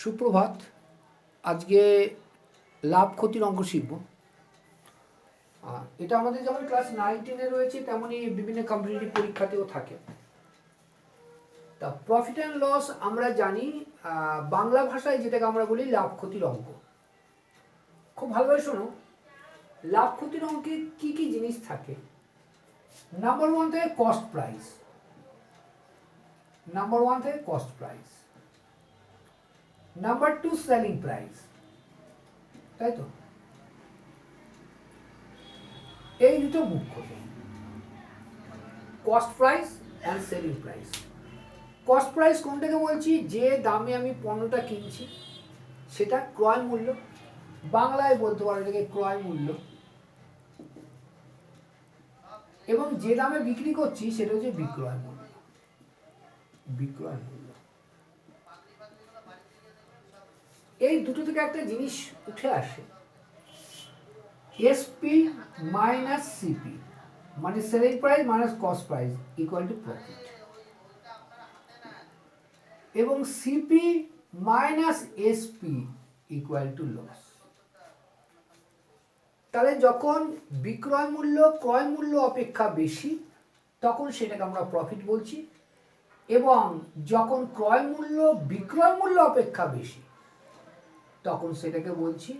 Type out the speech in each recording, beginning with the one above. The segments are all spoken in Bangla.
সুপ্রভাত। আজকে লাভ ক্ষতির অঙ্ক শিখব। এটা আমাদের যেমন ক্লাস 9-10 রয়েছে তেমনই বিভিন্ন কম্পিটিটিভ পরীক্ষাতেও থাকে। তা প্রফিট অ্যান্ড লস আমরা জানি বাংলা ভাষায় যেটাকে আমরা বলি লাভ ক্ষতির অঙ্ক। খুব ভালোভাবে শোনো, লাভ ক্ষতির অঙ্কে কি কি জিনিস থাকে। নাম্বার ওয়ান থেকে cost price, number two selling price, তাই তো? এই দুটো মুখ্য, cost price and selling price. Cost price কোনটাকে বলছি? যে দামে আমি পণ্যটা কিনছি সেটা ক্রয় মূল্য, বাংলায় বলতে পারো এটাকে ক্রয় মূল্য, এবং যে দামে বিক্রি করছি সেটা হচ্ছে বিক্রয় মূল্য। এই দুটো থেকে একটা জিনিস উঠে আসে, এসপি মাইনাস সিপি, মানে selling price minus cost price equal to profit, এবং CP minus SP equal to loss. তাহলে যখন বিক্রয় মূল্য ক্রয় মূল্য অপেক্ষা বেশি তখন সেটাকে আমরা প্রফিট বলছি, এবং যখন ক্রয় মূল্য বিক্রয় মূল্য অপেক্ষা বেশি তখন সেটাকে বলছি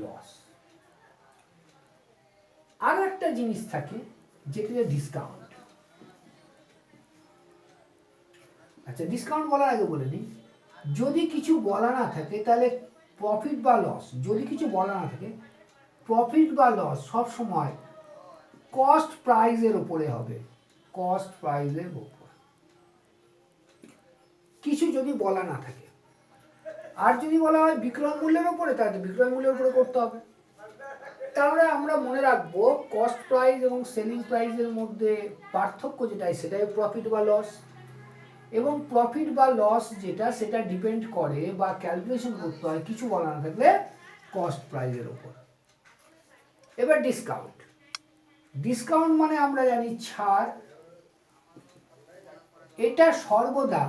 লস। আরো একটা জিনিস থাকে যেটা ডিসকাউন্ট। আচ্ছা, ডিসকাউন্ট বলার আগে বলে নিই, যদি কিছু বলা না থাকে তাহলে প্রফিট বা লস, যদি কিছু বলা না থাকে প্রফিট বা লস সব সময় কস্ট প্রাইসের উপরে হবে, কস্ট প্রাইসের উপর। কিছু যদি বলা না থাকে, আর যদি বলা হয় বিক্রয় মূল্যের উপরে, তাহলে বিক্রয় মূল্যের উপরে করতে হবে। তাহলে আমরা মনে রাখবো কস্ট প্রাইস এবং সেলিং প্রাইসের মধ্যে পার্থক্য যেটা সেটাই প্রফিট বা লস, এবং প্রফিট বা লস যেটা সেটা ডিপেন্ড করে বা ক্যালকুলেশন করতে হয় কিছু বলা না থাকলে কস্ট প্রাইসের উপর। এবার ডিসকাউন্ট, ডিসকাউন্ট মানে আমরা জানি ছাড়, এটা সর্বদা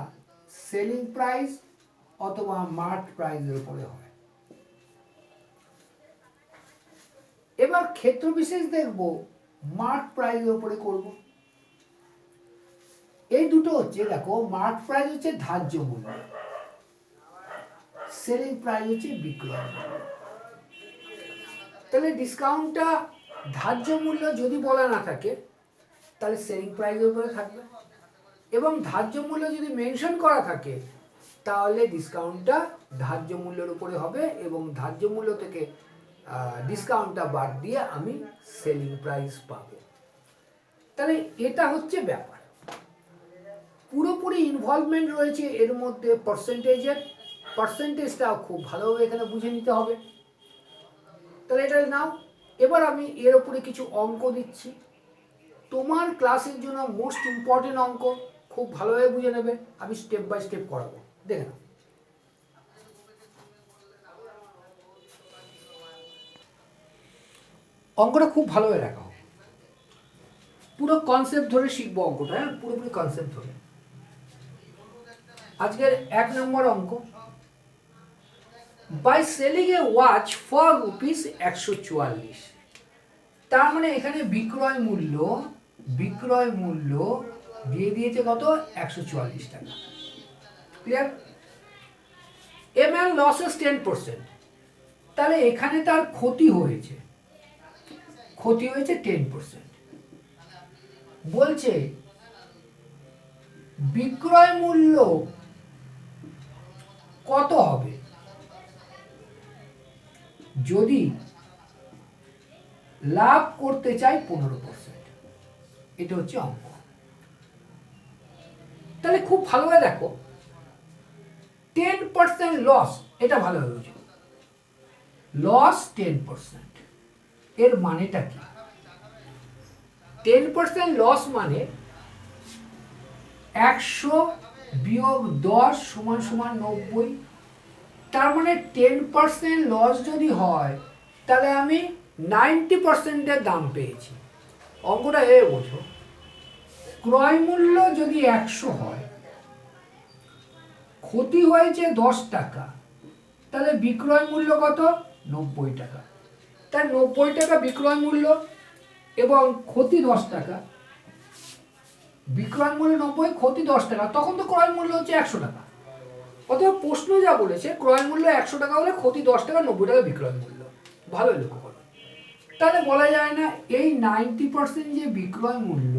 সেলিং প্রাইস অথবা মার্ক প্রাইসের উপরে হয়। এবার ক্ষেত্র বিশেষ দেখব মার্ক প্রাইসের উপরে করব। এই দুটো হচ্ছে, দেখো মার্ক প্রাইস হচ্ছে ধার্য মূল্য, সেলিং প্রাইস হচ্ছে বিক্রয় মূল্য। তাহলে ডিসকাউন্টটা ধার্য মূল্য যদি বলা না থাকে তাহলে সেলিং প্রাইসের উপরে থাকবে, এবং ধার্য মূল্য যদি মেনশন করা থাকে তাহলে ডিসকাউন্টটা ধার্য মূল্যের উপরে হবে, এবং ধার্য মূল্য থেকে ডিসকাউন্টটা বাদ দিয়ে আমি সেলিং প্রাইস পাবো। তাহলে এটা হচ্ছে ব্যাপার। পুরোপুরি ইনভলভমেন্ট রয়েছে এর মধ্যে পার্সেন্টেজের, পার্সেন্টেজটাও খুব ভালোভাবে এখানে বুঝে নিতে হবে। তাহলে এটা নাও। এবার আমি এর উপরে কিছু অঙ্ক দিচ্ছি, তোমার ক্লাসের জন্য মোস্ট ইম্পর্টেন্ট অঙ্ক, খুব ভালোভাবে বুঝে নেবে, আমি স্টেপ বাই স্টেপ করাবো। দেখে নাও। অঙ্কটা খুব ভালোভাবে রাখা হবে, পুরো কনসেপ্ট ধরে শিখবো অঙ্কটা, হ্যাঁ পুরোপুরি কনসেপ্ট ধরে। আজকের 1 নম্বর অঙ্ক, by selling a watch for rupees 144। তার মানে এখানে বিক্রয় মূল্য দিয়ে দিয়েছে কত? 144 টাকা। ক্লিয়ার? এম এল লসেস 10%, তাহলে এখানে তার ক্ষতি হয়েছে 10%। বলছে বিক্রয় মূল্য কত হবে যদি লাভ করতে চাই 15%। এটা হচ্ছে অঙ্ক। তাহলে খুব ভালোভাবে দেখো, 10% লস, এটা ভালোভাবে বুঝো, লস 10%, এর মানেটা কি? 10% লস মানে 100 বিয়োগ 10 সমান সমান 90। তার মানে 10% লস যদি হয় তাহলে আমি 90%-এর দাম পেয়েছি। অঙ্কটা এ বোঝো, ক্রয় মূল্য যদি 100 হয়, ক্ষতি হয়েছে 10 টাকা, তাহলে বিক্রয় মূল্য কত? 90 টাকা। তার 90 টাকা বিক্রয় মূল্য এবং ক্ষতি 10 টাকা। বিক্রয় মূল্য 90, ক্ষতি 10 টাকা, তখন তো ক্রয় মূল্য হচ্ছে 100 টাকা। অথবা প্রশ্ন যা বলেছে ক্রয় মূল্য 100 টাকা হলে ক্ষতি 10 টাকা, 90 টাকা বিক্রয় মূল্য। ভালো লক্ষ্য করো। তাহলে বলা যায় না এই 90% যে বিক্রয় মূল্য,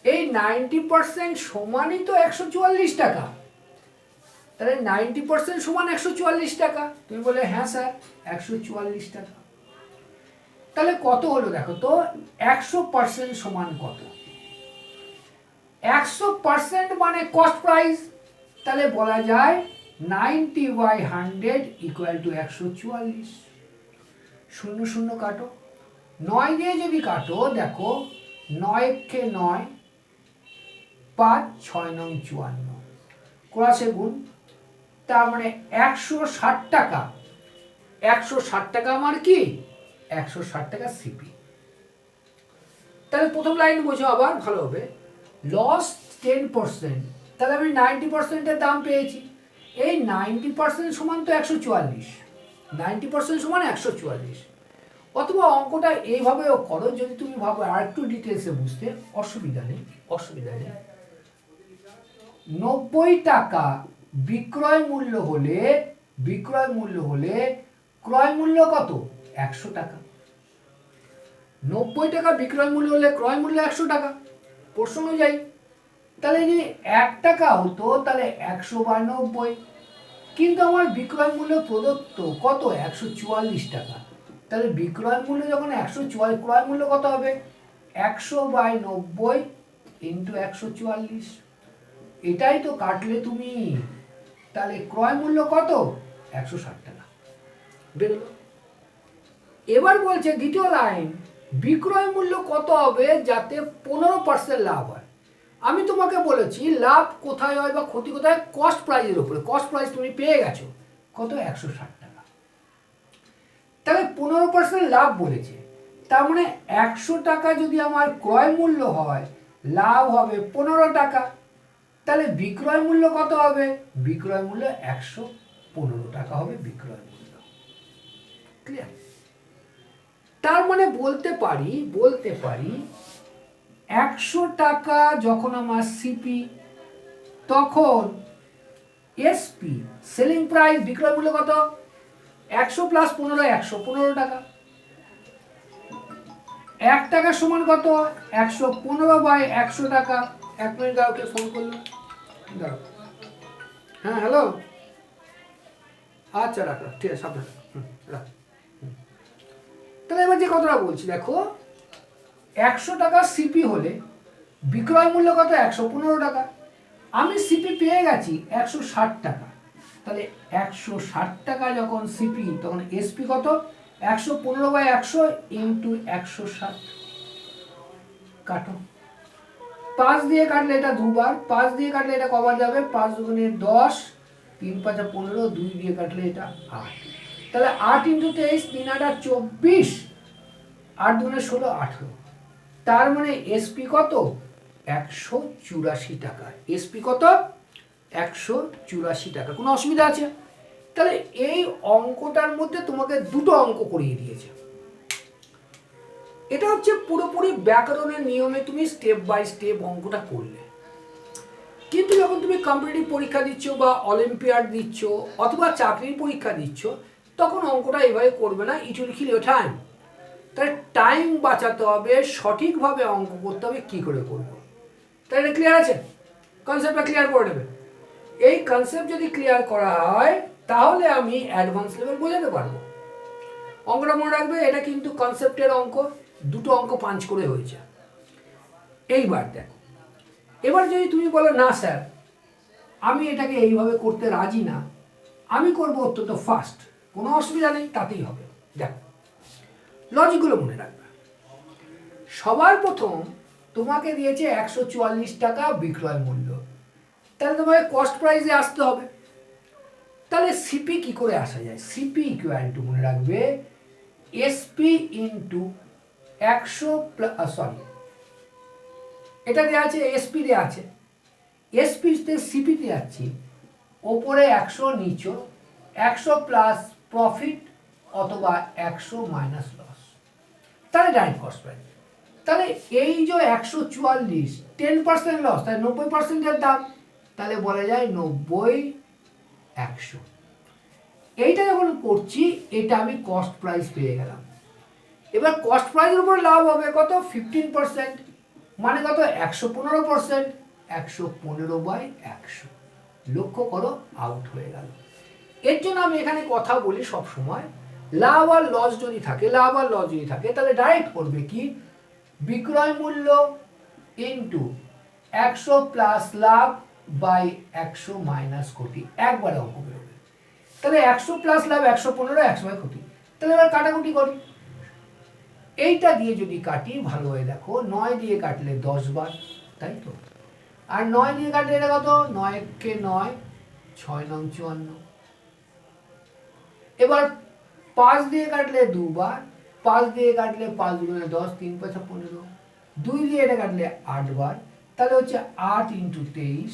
এই 90% সমানই তো 144 টাকা। তাহলে 90% সমান 144 টাকা। তুমি বলে হ্যাঁ স্যার 144 টাকা। তাহলে কত হলো দেখো তো, 100% সমান কত? 100% মানে কস্ট প্রাইস। তাহলে বলা যায় 90/100 ইকুয়াল টু 144। 0 0 কাটো, 9 দিয়ে যদি কাটো দেখো 9 কে 9, 5 6 9 54, ক্রসে গুণ, তার মানে 160 টাকা। 160 টাকা আমার কি? 160 টাকা সিপি। তাহলে প্রথম লাইন বোঝো আবার ভালো হবে, লস 10%। তাহলে আমি 90%-এর দাম পেয়েছি। এই 90% সমান তো 144। 90% সমান 144। অথবা অঙ্কটা এইভাবেও করো, যদি তুমি ভাবো আর একটু ডিটেলসে বুঝতে, অসুবিধা নেই। 90 টাকা বিক্রয় মূল্য হলে ক্রয় মূল্য কত? 100 টাকা। 90 টাকা বিক্রয় মূল্য হলে ক্রয় মূল্য 100 টাকা প্রশ্ন অনুযায়ী। তাহলে যদি 1 টাকা হতো তাহলে 100/90, কিন্তু আমার বিক্রয় মূল্য প্রদত্ত কত? 144 টাকা। তাহলে বিক্রয় মূল্য যখন 144, ক্রয় মূল্য কত হবে? 100/90 ইন্টু 144। এটাই তো কাটলে তুমি। তাহলে ক্রয় মূল্য কত? 160 টাকা বেরোলো। এবার বলছে দ্বিতীয় লাইন, বিক্রয় মূল্য কত হবে যাতে 15% লাভ হয়। আমি তোমাকে বলেছি লাভ কোথায় হয় বা ক্ষতি কোথায়? কস্ট প্রাইসের উপরে। কস্ট প্রাইস তুমি পেয়ে গেছো কত? 160 টাকা। তাহলে 15% লাভ বলেছে, তার মানে 100 টাকা যদি আমার ক্রয় মূল্য হয়, লাভ হবে 15 টাকা। তাহলে বিক্রয় মূল্য কত হবে? বিক্রয় মূল্য 115 টাকা হবে বিক্রয় মূল্য। ক্লিয়ার? তার মানে বলতে পারি 100 টাকা যখন আমার সিপি, তখন এসপি সেলিং প্রাইস বিক্রয় মূল্য কত? 100 প্লাস 15, 115 টাকা। 1 টাকা সমান কত? 115/100 টাকা। 1 মিনিট দাও, কে ফোন করলো? দাও। হ্যাঁ হ্যালো, আচ্ছা রাখো, ঠিক আছে, সাবধানে রাখ। তাহলে এবার যে কথাটা বলছি দেখো, 100 টাকা সিপি হলে বিক্রয় মূল্য কত? 115 টাকা। আমি সিপি পেয়ে গেছি 160 টাকা। তাহলে 160 টাকা যখন সিপি, তখন এসপি কত? 115/100 ইন্টু 160। কাটো, 5 দিয়ে কাটলে এটা দুবার, 5 দিয়ে কাটলে এটা কবার যাবে? 5 দুগুণে 10, 3 5 15, 2 দিয়ে কাটলে এটা 8। তাহলে 8 ইন্টু 23, 3 8 24, 8 দুগুণে 16, 18। তার মানে এসপি কত? 184 টাকা। এসপি কত? 184 টাকা। কোনো অসুবিধা আছে? তাহলে এই অঙ্কটার মধ্যে তোমাকে দুটো অঙ্ক করিয়ে দিয়েছে। এটা হচ্ছে পুরোপুরি ব্যাকরণের নিয়মে তুমি স্টেপ বাই স্টেপ অঙ্কটা করলে। কিন্তু যখন তুমি কম্পিটিটিভ পরীক্ষা দিচ্ছ বা অলিম্পিয়াড দিচ্ছ অথবা চাকরির পরীক্ষা দিচ্ছ, তখন অঙ্কটা এভাবে করবে না। It will kill your time. তাহলে টাইম বাঁচাতে হবে, সঠিকভাবে অঙ্ক করতে হবে। কী করে করবো? তাহলে এটা ক্লিয়ার আছে? কনসেপ্টটা ক্লিয়ার করে নেবে। এই কনসেপ্ট যদি ক্লিয়ার করা হয় তাহলে আমি অ্যাডভান্স লেভেল বোঝাতে পারবো। অঙ্কটা মনে রাখবে, এটা কিন্তু কনসেপ্টের অঙ্ক, দুটো অঙ্ক পাঞ্চ করে হয়েছে। এইবার দেখো, এবার যদি তুমি বলো না স্যার আমি এটাকে এইভাবে করতে রাজি না, আমি করবো অত্যন্ত ফাস্ট, কোনো অসুবিধা নেই, তাতেই হবে। দেখো লজিকগুলো মনে রাখবে। সবার প্রথম তোমাকে দিয়েছে 144 টাকা বিক্রয় মূল্য, তাহলে তোমাকে কস্ট প্রাইসে আসতে হবে। তাহলে সিপি কি করে আসা যায়? সিপি ইকুয়াল টু, মনে রাখবে, এসপি ইন্টু 100 সরি, এটা দেওয়া আছে, এসপি দেওয়া আছে, এসপিতে সিপিতে যাচ্ছি, ওপরে 100 নিচে 100 প্লাস প্রফিট অথবা 100 মাইনাস লস, তাহলে ডাইরেক্ট কস্ট প্রাইস। তাহলে এই যে 144 10% লস, তাহলে 90%-এর দাম, তাহলে বলা যায় 90 100। এইটা যখন করছি এটা আমি কস্ট প্রাইস পেয়ে গেলাম। এবার কস্ট প্রাইসের উপর লাভ হবে কত 15%, মানে কত 115%, 115/100। লক্ষ্য করো আউট হয়ে গেল। এর জন্য আমি এখানে কথা বলি সব সময়, লাভ আর লস যদি থাকে, লাভ আর লস যদি থাকে তাহলে ডাইরেক্ট করবে কি বিক্রয় মূল্য ইন্টু 100 প্লাস লাভ বাই 100 মাইনাস কোটি, একবারে অঙ্ক বেরোবে। তাহলে 100 প্লাস লাভ 115, 100 কোটি। তাহলে এবার কাটাকুটি করি, এইটা দিয়ে যদি কাটি ভালোভাবে দেখো, 9 দিয়ে কাটলে 10 বার, তাই তো? আর 9 দিয়ে কাটলে এটা কত 9 কে 9, 6 9 54। এবার 5 দিয়ে কাটলে 2 বার, 5 দিয়ে কাটলে 5 গুণে 10, 3 5 15। 2 দিয়ে এটা কাটলে 8 বার, তাহলে হচ্ছে 8 ইন্টু 23,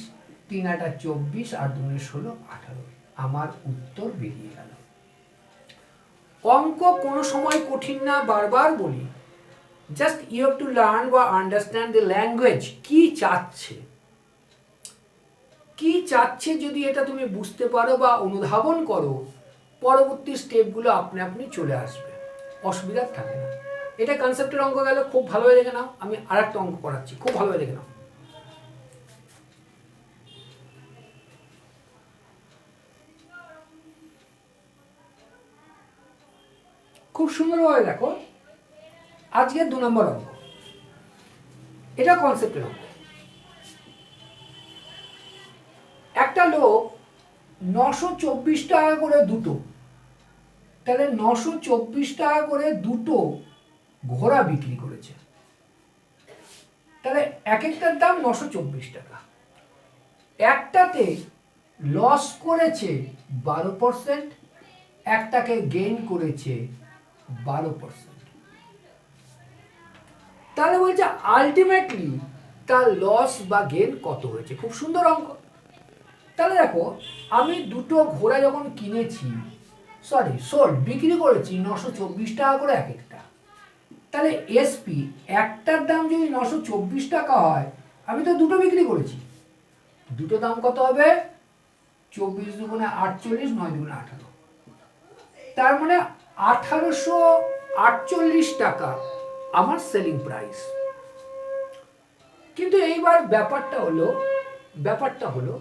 3 8 24, 8 2 16 18। আমার উত্তর বেরিয়ে গেল। অঙ্ক কোনো সময় কঠিন না, বারবার বলি, just you have to learn বা আন্ডারস্ট্যান্ড দ্য ল্যাঙ্গুয়েজ। কি চাচ্ছে, কি চাচ্ছে যদি এটা তুমি বুঝতে পারো বা অনুধাবন করো, পরবর্তী স্টেপগুলো আপনি আপনি চলে আসবে, অসুবিধা থাকে না। এটা কনসেপ্টের অঙ্ক গেল, খুব ভালোভাবে দেখে নাও। আমি আর একটা অঙ্ক করাচ্ছি, খুব ভালোভাবে দেখে নাও। খুব সুন্দরভাবে দেখো, আজকের 2 নম্বর অঙ্ক, এটা কনসেপ্টের অঙ্ক। একটা লোক 924 টাকা করে দুটো, তাহলে 924 টাকা করে দুটো ঘোড়া বিক্রি করেছে, তাহলে এক একটার দাম 924 টাকা। একটাতে লস করেছে 12%, একটাকে গেইন করেছে 12%। তাহলে বলছে আলটিমেটলি তার লস বা গেইন কত হয়েছে। খুব সুন্দর অঙ্ক। তাহলে দেখো, আমি দুটো ঘোড়া যখন কিনেছি, সোল্ড বিক্রি করেছি 924 টাকা করে এক একটা, তাহলে এসপি একটার দাম যদি 924 টাকা হয়, আমি তো দুটো বিক্রি করেছি, দুটো দাম কত হবে 24 দুগুণে 48, 9 দুগুণে 18, তার মানে 1848 টাকা আমার সেলিং প্রাইস। কিন্তু এইবার ব্যাপারটা হলো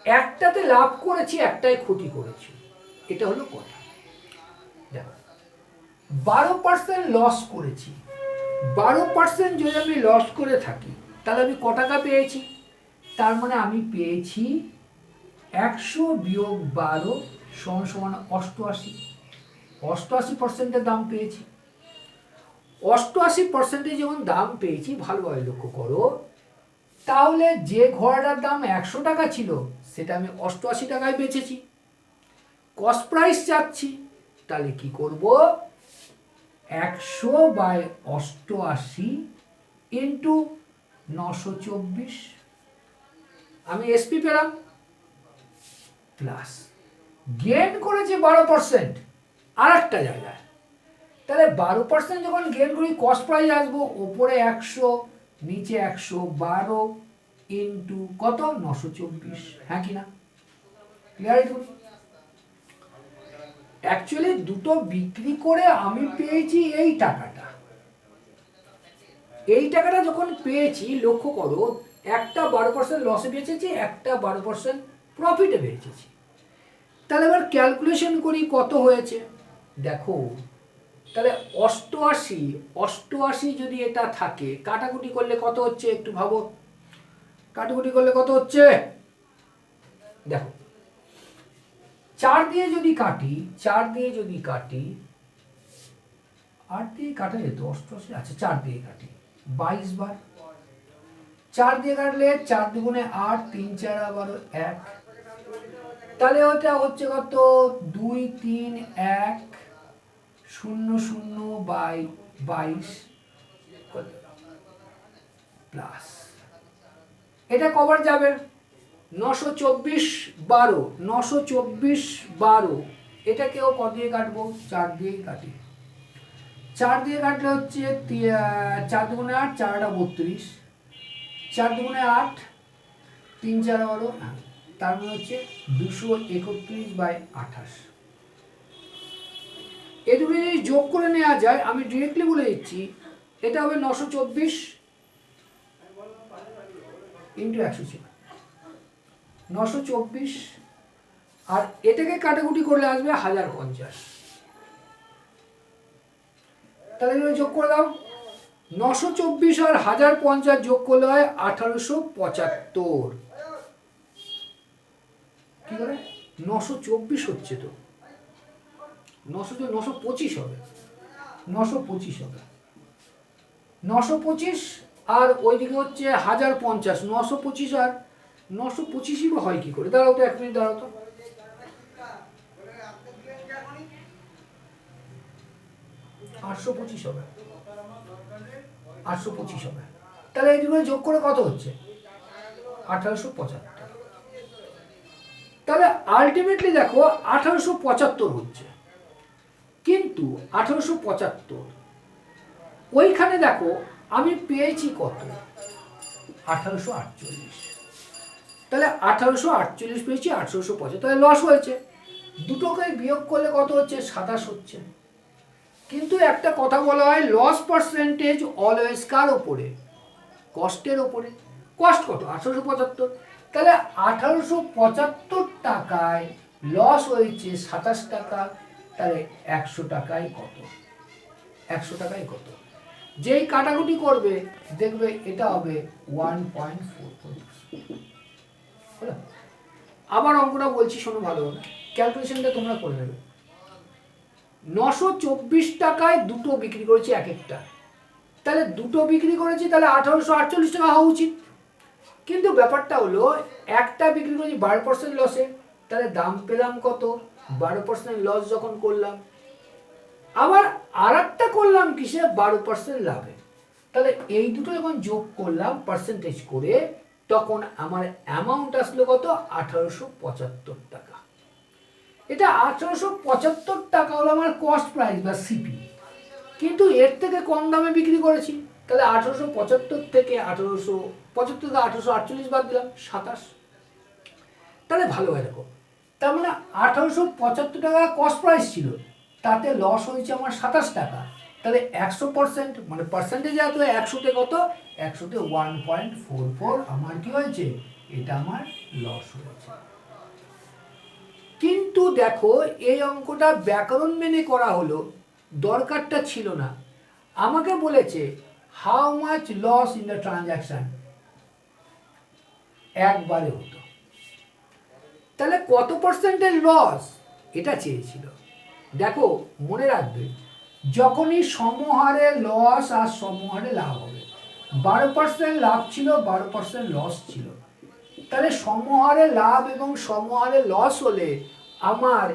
একটাতে লাভ করেছি, একটাই ক্ষতি করেছি, এটা হলো কথা। দেখো 12% লস করেছি, 12% যদি আমি লস করে থাকি তাহলে আমি ক টাকা পেয়েছি, তার মানে আমি পেয়েছি 100 বিয়োগ 12 সমান 88, 88%-এর দাম পেয়েছি। 88% যখন দাম পেয়েছি, ভালোভাবে লক্ষ্য করো, তাহলে যে ঘোড়াটার দাম 100 টাকা ছিল সেটা আমি 88 টাকায় বেচেছি। কস্ট প্রাইস চাচ্ছি, তাহলে কি করব 100/88 ইন্টু 924, আমি এসপি পেলাম, প্লাস গেইন করেছে 12% আর একটা জায়গায়, তাহলে 12% যখন গেইন করি কস্ট প্রাইস আসবো ওপরে 100 নিচে 112 ইন্টু কত 924, হ্যাঁ কি না? ক্লিয়ার? অ্যাকচুয়ালি দুটো বিক্রি করে আমি পেয়েছি এই টাকাটা। এই টাকাটা যখন পেয়েছি, লক্ষ্য করো, একটা 12% লসে বেচেছি, একটা 12% প্রফিটে বেচেছি। তাহলে এবার ক্যালকুলেশন করি কত হয়েছে। দেখো, তাহলে 88 যদি এটা থাকে, কাটাকুটি করলে কত হচ্ছে একটু ভাবো, কাটাকুটি করলে কত হচ্ছে। দেখো 4 দিয়ে যদি কাটি, 8 দিয়ে কাটা যেত 88, আচ্ছা 4 দিয়ে কাটি 22 বার, 4 দিয়ে কাটলে 4 দুগুণে 8, 3 4 12 1, তাহলে ওটা হচ্ছে কত 2 3 1 0 0/22 প্লাস, এটা কবার যাবে 924 12, 924 12, এটাকেও কত দিয়ে কাটবো? 4 দিয়েই কাটি। 4 দিয়ে কাটলে হচ্ছে 4 দুগুণে 8, 4 8 32, 4 দুগুণে 8, 3 4 12, তার মানে হচ্ছে 231/28। এই দুটো যদি যোগ করে নেওয়া যায়, আমি ডিরেক্টলি বলে দিচ্ছি, এটা হবে 924 ইন্টু 104, 924, আর এটাকে কাটাকুটি করলে আসবে 1050। তাহলে এগুলো যোগ করে দাও, 924 আর 1050 যোগ করলে হয় 1875। কি করে? 924 হচ্ছে তো, 925 হবে, 925 হবে, 925 আর ওইদিকে হচ্ছে 1050, 925 আর 925ই বা হয় কি করে? দাঁড়াও তো, 1 মিনিট দাঁড়াও তো, 825 হবে, 825 হবে। তাহলে এই দুটো যোগ করে কত হচ্ছে? 1875। তাহলে আলটিমেটলি দেখো 1875 হচ্ছে, কিন্তু 1875 ওইখানে দেখো আমি পেয়েছি কত? 1848। তাহলে 1848 পেয়েছি, 1875, তাহলে লস হয়েছে। দুটোকে বিয়োগ করলে কত হচ্ছে? 27 হচ্ছে। কিন্তু একটা কথা বলা হয়, লস পার্সেন্টেজ অলওয়েজ কার ওপরে? কস্টের ওপরে। কস্ট কত? 1875। তাহলে 1875 টাকায় লস হয়েছে 27 টাকা, তাহলে 100 টাকায় কত? 100 টাকায় কত? যেই কাটাকুটি করবে দেখবে এটা হবে 1.44। আবার অঙ্কটা বলছি, শোনো ভালোভাবে, ক্যালকুলেশনটা তোমরা করে নেবে। 924 টাকায় দুটো বিক্রি করেছি, এক একটা, তাহলে দুটো বিক্রি করেছি, তাহলে 1848 টাকা হওয়া উচিত। কিন্তু ব্যাপারটা হলো, একটা বিক্রি করেছি 12% লসে, তাহলে দাম পেলাম কত? 12% লস যখন করলাম। আবার আর একটা করলাম কিসে? 12% লাভে। তাহলে এই দুটো যখন যোগ করলাম পার্সেন্টেজ করে, তখন আমার অ্যামাউন্ট আসলো কত? 1875 টাকা। এটা 1875 টাকা হলো আমার কস্ট প্রাইস বা সিপি, কিন্তু এর থেকে কম দামে বিক্রি করেছি। তাহলে 1875 থেকে 1848 বাদ দিলাম, 27। তাহলে ভালো হয় দেখো, তার মানে 1875 টাকা কস্ট প্রাইস ছিল, তাতে লস হয়েছে আমার 27 টাকা। তাহলে 100%, মানে পার্সেন্টেজ এত, 100তে কত? 100তে 1.44 আমার কি হয়েছে? এটা আমার লস হয়েছে। কিন্তু দেখো, এই অঙ্কটা ব্যাকরণ মেনে করা হলো, দরকারটা ছিল না। আমাকে বলেছে how much loss in the transaction, একবারে হতো, তাহলে কত পার্সেন্টের লস এটা চেয়েছিল। দেখো মনে রাখবে, যখনই সমহারে লস আর সমহারে লাভ হবে, 12% লাভ ছিল, 12% লস ছিল, তাহলে সমহারে লাভ এবং সমহারে লস হলে আমার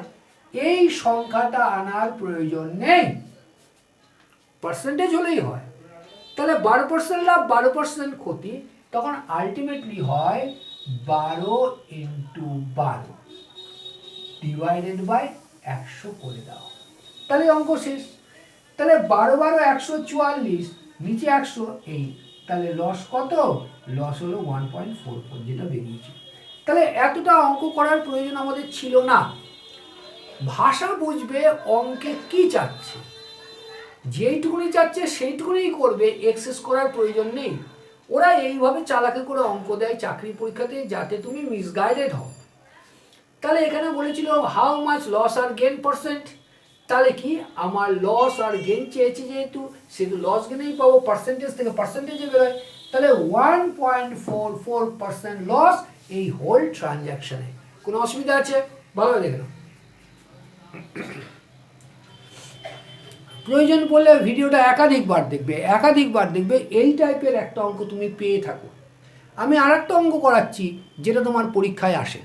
এই সংখ্যাটা আনার প্রয়োজন নেই, পার্সেন্টেজ হলেই হয়। তাহলে 12% লাভ, 12% ক্ষতি, তখন আলটিমেটলি হয় 12 ইন্টু 12 ডিভাইডেড বাই 100 করে দাও, তাহলে অঙ্ক শেষ। তাহলে 12 12 144, নিচে 100, এই তাহলে লস কত? লস হলো 1.44, যেটা বেরিয়েছে। তাহলে এতটা অঙ্ক করার প্রয়োজন আমাদের ছিল না। ভাষা বুঝবে অঙ্কে কি চাচ্ছে, যেইটুকুনি চাচ্ছে সেইটুকুনি করবে, এক্সেস করার প্রয়োজন নেই। ওরা এইভাবে চালাকি করে অঙ্ক দেয় চাকরি পরীক্ষাতে, যাতে তুমি মিসগাইডেড হও। তাহলে এখানে বলেছিল how much loss or gain percent, তাহলে কি আমার লস আর গেন চেয়েছে, যেহেতু সেহেতু লস গেনেই পাবো, পার্সেন্টেজ থেকে পার্সেন্টেজে বেরোয়, তাহলে 1.44% লস এই হোল ট্রানজ্যাকশনে। কোনো অসুবিধা আছে? ভালোভাবে দেখে নাও। প্রয়োজন পড়লে ভিডিওটা একাধিকবার দেখবে, এই টাইপের একটা অঙ্ক তুমি পেয়ে থাকো। আমি আর একটা অঙ্ক করাচ্ছি, যেটা তোমার পরীক্ষায় আসে।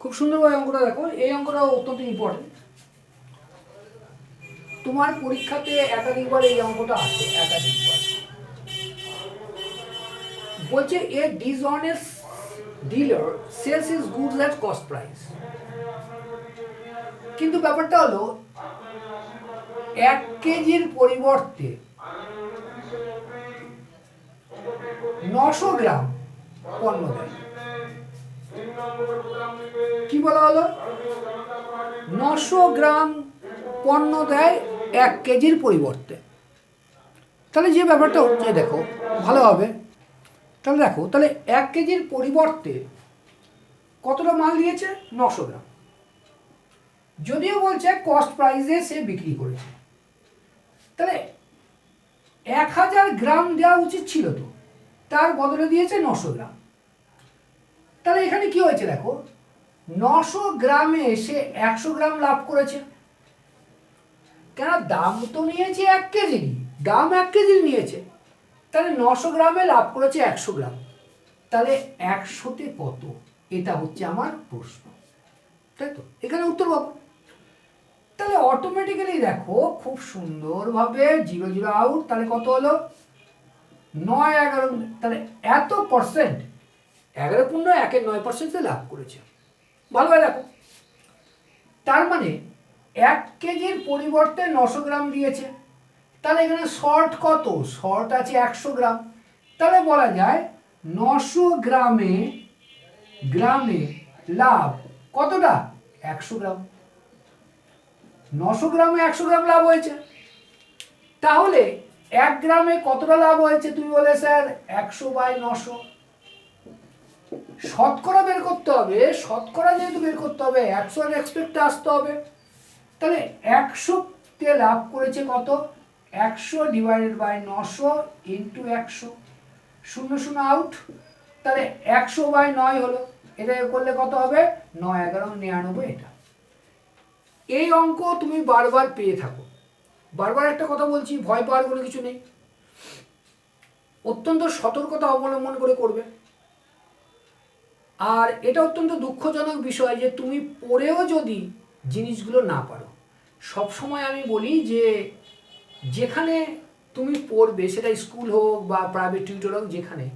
খুব সুন্দরভাবে অঙ্কটা দেখো, এই অঙ্কটা অত্যন্ত ইম্পর্টেন্ট, তোমার পরীক্ষাতে একাধিকবার এই অঙ্কটা আসে, একাধিকবার। বলছে a dishonest dealer sells his goods at cost price. কিন্তু ব্যাপারটা হলো 1 কেজির পরিবর্তে 900 গ্রাম পণ্য দেয়। কি বলা হলো? 900 গ্রাম পণ্য দেয় 1 কেজির পরিবর্তে। তাহলে যে ব্যাপারটা হচ্ছে দেখো ভালোভাবে, তাহলে দেখো তাহলে 1 কেজির পরিবর্তে কতটা মাল দিয়েছে? 900 গ্রাম। যদিও বলছে কস্ট প্রাইসে সে বিক্রি করেছে, তাহলে 1000 গ্রাম দেওয়া উচিত ছিল, তো তার বদলে দিয়েছে 900 গ্রাম। তাহলে এখানে কি হয়েছে দেখো, 900 গ্রামে সে 100 গ্রাম লাভ করেছে। কেন? দাম তো নিয়েছে 1 কেজির, দাম 1 কেজির নিয়েছে, তাহলে 900 গ্রামে লাভ করেছে 100 গ্রাম। তাহলে 100তে কত? এটা হচ্ছে আমার প্রশ্ন, তাই তো? এখানে উত্তর পাবো। তাহলে অটোমেটিক্যালি দেখো খুব সুন্দরভাবে 0 0 আউট। তাহলে কত হলো? 9 11। তাহলে এত পার্সেন্ট, 11.1% লাভ করেছে। ভালোভাবে দেখো, তার মানে 1 কেজির পরিবর্তে 900 গ্রাম দিয়েছে। তাহলে এখানে শর্ট কত? শর্ট আছে 100 গ্রাম। তাহলে বলা যায় 900 গ্রামে লাভ কতটা? 100 গ্রাম। 900 গ্রামে 100 গ্রাম লাভ হয়েছে। তাহলে 1 গ্রামে কতটা লাভ হয়েছে? তুমি বলে স্যার 100/900। শতকরা বের করতে হবে, শতকরা যেহেতু বের করতে হবে 100 এর এক্সপেক্টে আসতে হবে। তাহলে 100তে লাভ করেছে কত? 100/900 ইন্টু 100, 0 0 আউট। তাহলে 100/9 হলো, এটা করলে কত হবে? 9 11 99। এটা এই অঙ্ক তুমি বারবার পেয়ে থাকো। বারবার একটা কথা বলছি, ভয় পাওয়ার কোনো কিছু নেই, অত্যন্ত সতর্কতা অবলম্বন করে করবে। আর এটা অত্যন্ত দুঃখজনক বিষয় যে তুমি পড়েও যদি জিনিসগুলো না পারো। সবসময় আমি বলি যে যেখানে তুমি পড়বে, সেটা স্কুল হোক বা প্রাইভেট টিউটর হোক, যেখানে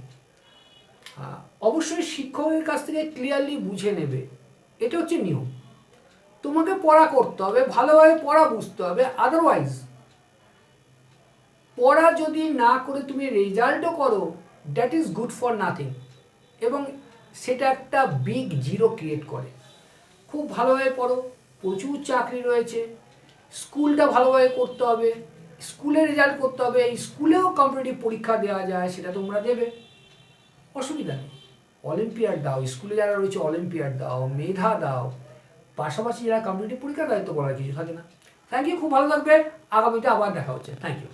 অবশ্যই শিক্ষকের কাছ থেকে ক্লিয়ারলি বুঝে নেবে। এটা হচ্ছে নিয়ম। তোমাকে পড়া করতে হবে, ভালোভাবে পড়া বুঝতে হবে। আদারওয়াইজ পড়া যদি না করে তুমি রেজাল্টও করো, that is good for nothing, এবং সেটা একটা বিগ জিরো ক্রিয়েট করে। খুব ভালোভাবে পড়ো, প্রচুর চাকরি রয়েছে, স্কুলটা ভালোভাবে করতে হবে, স্কুলে রেজাল্ট করতে হবে। স্কুলেও কম্পিটিটিভ পরীক্ষা দেওয়া যায়, সেটা তোমরা দেবে, অসুবিধা নেই। অলিম্পিয়াড দাও, স্কুলে যারা রয়েছে অলিম্পিয়াড দাও, মেধা দাও, পাশাপাশি যারা কম্পিটিটিভ পরীক্ষা দেয় তো বলার কিছু থাকে না। থ্যাংক ইউ, খুব ভালো লাগবে। আগামীতে আবার দেখা হচ্ছে। Thank you.